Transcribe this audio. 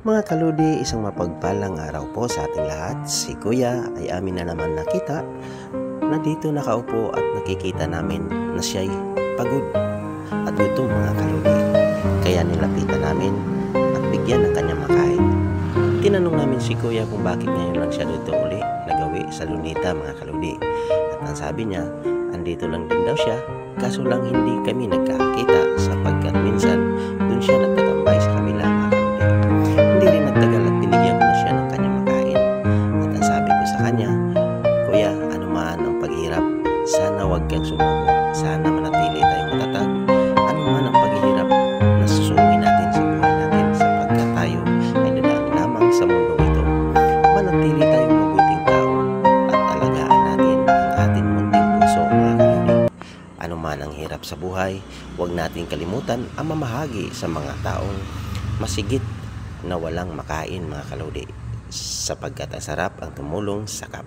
Mga kaludi, isang mapagpalang araw po sa ating lahat. Si Kuya ay amin na naman nakita na dito nakaupo at nakikita namin na siya'y pagod at gutom, mga kaludi. Kaya nilapitan namin at bigyan ng kanyang makain. Tinanong namin si Kuya kung bakit ngayon lang siya dito uli nagawi sa Lunita, mga kaludi. At ang sabi niya, andito lang din daw siya, kaso lang hindi kami nagkakita sapagkat minsan dun siya nagtatambay sa kabila, mga kaludi. Hindi rin nagtagal at binigyan ko na siya ng kanyang makain. At ang sabi ko sa kanya, Kuya, ano man ang paghirap, sana wag kang sumuko. Sana manatili tayong matatag. Ano man ang paghihirap na susungin natin sa buhay natin sapagkat tayo ay dadaan lamang sa mundong ito. Manatili tayong mabuting tao at alagaan natin ang ating munting puso, mga kaludi. Ano man ang hirap sa buhay, huwag nating kalimutan ang mamahagi sa mga taong masigit na walang makain, mga kaludi, sapagkat ang sarap ang tumulong sa kapwa.